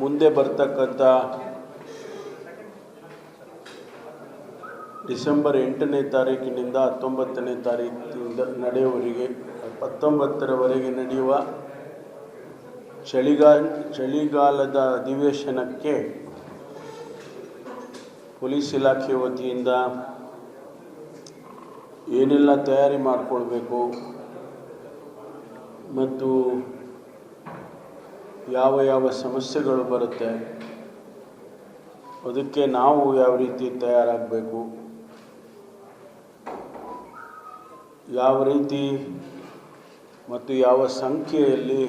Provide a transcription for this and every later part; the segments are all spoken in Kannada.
ಮುಂದೆ ಬರ್ತಕ್ಕಂಥ ಡಿಸೆಂಬರ್ 8ನೇ ತಾರೀಕಿನಿಂದ 19ನೇ ತಾರೀಕಿನಿಂದ ನಡೆಯುವವರೆಗೆ 19ರವರೆಗೆ ನಡೆಯುವ ಚಳಿಗಾಲದ ಅಧಿವೇಶನಕ್ಕೆ ಪೊಲೀಸ್ ಇಲಾಖೆ ವತಿಯಿಂದ ಏನೆಲ್ಲ ತಯಾರಿ ಮಾಡಿಕೊಳ್ಬೇಕು ಮತ್ತು ಯಾವ ಸಮಸ್ಯೆಗಳು ಬರುತ್ತೆ, ಅದಕ್ಕೆ ನಾವು ಯಾವ ರೀತಿ ತಯಾರಾಗಬೇಕು, ಯಾವ ರೀತಿ ಮತ್ತು ಯಾವ ಸಂಖ್ಯೆಯಲ್ಲಿ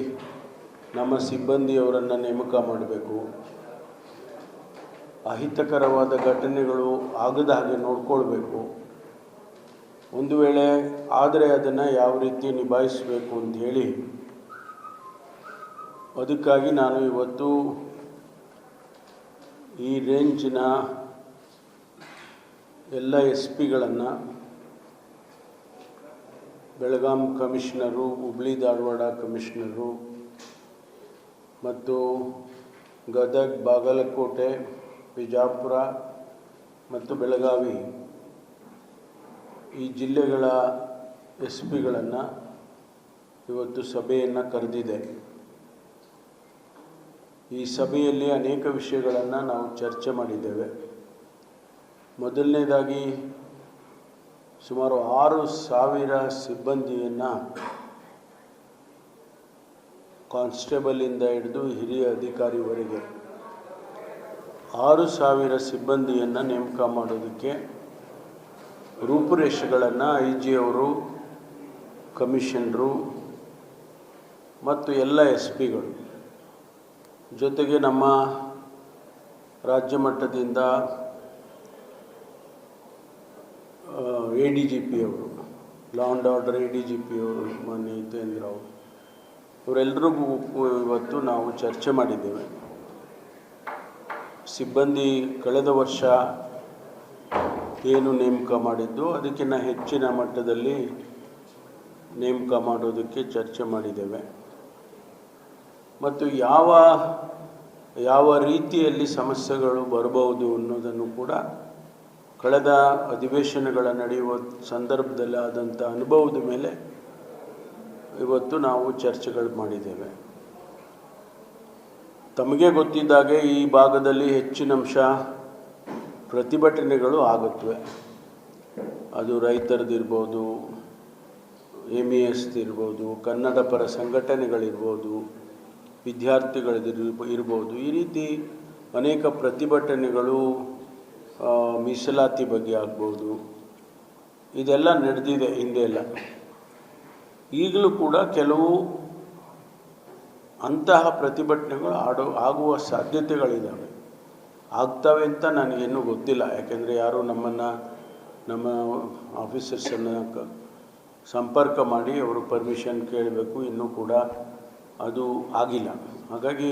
ನಮ್ಮ ಸಿಬ್ಬಂದಿಯವರನ್ನು ನೇಮಕ ಮಾಡಬೇಕು, ಅಹಿತಕರವಾದ ಘಟನೆಗಳು ಆಗದ ಹಾಗೆ ನೋಡಿಕೊಳ್ಬೇಕು, ಒಂದು ವೇಳೆ ಆದರೆ ಅದನ್ನು ಯಾವ ರೀತಿ ನಿಭಾಯಿಸಬೇಕು ಅಂಥೇಳಿ ಅದಕ್ಕಾಗಿ ನಾನು ಇವತ್ತು ಈ ರೇಂಜಿನ ಎಲ್ಲ SP-ಗಳನ್ನು ಬೆಳಗಾಂ ಕಮಿಷನರು, ಹುಬ್ಳಿ ಧಾರವಾಡ ಕಮಿಷನರು ಮತ್ತು ಗದಗ, ಬಾಗಲಕೋಟೆ, ಬಿಜಾಪುರ ಮತ್ತು ಬೆಳಗಾವಿ ಈ ಜಿಲ್ಲೆಗಳ SP-ಗಳನ್ನು ಇವತ್ತು ಸಭೆಯನ್ನು ಕರೆದಿದೆ. ಈ ಸಭೆಯಲ್ಲಿ ಅನೇಕ ವಿಷಯಗಳನ್ನು ನಾವು ಚರ್ಚೆ ಮಾಡಿದ್ದೇವೆ. ಮೊದಲನೇದಾಗಿ ಸುಮಾರು 6,000 ಸಿಬ್ಬಂದಿಯನ್ನು ಕಾನ್ಸ್ಟೇಬಲಿಂದ ಹಿಡಿದು ಹಿರಿಯ ಅಧಿಕಾರಿವರೆಗೆ 6,000 ಸಿಬ್ಬಂದಿಯನ್ನು ನೇಮಕ ಮಾಡೋದಕ್ಕೆ ರೂಪುರೇಷೆಗಳನ್ನು IG ಅವರು, ಕಮಿಷನರು ಮತ್ತು ಎಲ್ಲ SP-ಗಳು ಜೊತೆಗೆ ನಮ್ಮ ರಾಜ್ಯ ಮಟ್ಟದಿಂದ ADGP ಅವರು, ಲಾ ಆ್ಯಂಡ್ ಆರ್ಡರ್ ADGP ಅವರು, ಮಾನ್ಯ ಹಿತೇಂದ್ರ ಅವರು, ಇವರೆಲ್ಲರಿಗೂ ಇವತ್ತು ನಾವು ಚರ್ಚೆ ಮಾಡಿದ್ದೇವೆ. ಸಿಬ್ಬಂದಿ ಕಳೆದ ವರ್ಷ ಏನು ನೇಮಕ ಮಾಡಿದ್ದು ಅದಕ್ಕಿಂತ ಹೆಚ್ಚಿನ ಮಟ್ಟದಲ್ಲಿ ನೇಮಕ ಮಾಡೋದಕ್ಕೆ ಚರ್ಚೆ ಮಾಡಿದ್ದೇವೆ ಮತ್ತು ಯಾವ ರೀತಿಯಲ್ಲಿ ಸಮಸ್ಯೆಗಳು ಬರಬಹುದು ಅನ್ನೋದನ್ನು ಕೂಡ ಕಳೆದ ಅಧಿವೇಶನಗಳ ನಡೆಯುವ ಸಂದರ್ಭದಲ್ಲಿ ಆದಂಥ ಅನುಭವದ ಮೇಲೆ ಇವತ್ತು ನಾವು ಚರ್ಚೆಗಳು ಮಾಡಿದ್ದೇವೆ. ತಮಗೆ ಗೊತ್ತಿದ್ದಾಗೆ ಈ ಭಾಗದಲ್ಲಿ ಹೆಚ್ಚಿನಂಶ ಪ್ರತಿಭಟನೆಗಳು ಆಗುತ್ತವೆ. ಅದು ರೈತರದಿರ್ಬೋದು, MES ಇರ್ಬೋದು, ಕನ್ನಡ ಪರ ಸಂಘಟನೆಗಳಿರ್ಬೋದು, ವಿದ್ಯಾರ್ಥಿಗಳಿರ್ಬೋದು, ಈ ರೀತಿ ಅನೇಕ ಪ್ರತಿಭಟನೆಗಳು ಮೀಸಲಾತಿ ಬಗ್ಗೆ ಆಗ್ಬೋದು, ಇದೆಲ್ಲ ನಡೆದಿದೆ ಹಿಂದೆ ಎಲ್ಲ. ಈಗಲೂ ಕೂಡ ಕೆಲವು ಅಂತಹ ಪ್ರತಿಭಟನೆಗಳು ಆಗುವ ಸಾಧ್ಯತೆಗಳಿದ್ದಾವೆ, ಆಗ್ತವೆ ಅಂತ ನನಗೇನೂ ಗೊತ್ತಿಲ್ಲ. ಯಾಕೆಂದರೆ ಯಾರೂ ನಮ್ಮ ಆಫೀಸರ್ಸನ್ನು ಸಂಪರ್ಕ ಮಾಡಿ ಅವರು ಪರ್ಮಿಷನ್ ಕೇಳಬೇಕು, ಇನ್ನೂ ಕೂಡ ಅದು ಆಗಿಲ್ಲ. ಹಾಗಾಗಿ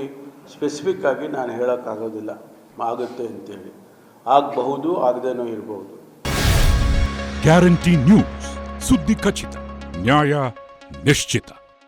ಸ್ಪೆಸಿಫಿಕ್ಕಾಗಿ ನಾನು ಹೇಳೋಕ್ಕಾಗೋದಿಲ್ಲ ಆಗುತ್ತೆ ಅಂತೇಳಿ. ಆಗಬಹುದು, ಆಗದೇನೂ ಇರಬಹುದು. ಗ್ಯಾರಂಟಿ ನ್ಯೂಸ್, ಸುದ್ದಿ ಖಚಿತ, ನ್ಯಾಯ ನಿಶ್ಚಿತ.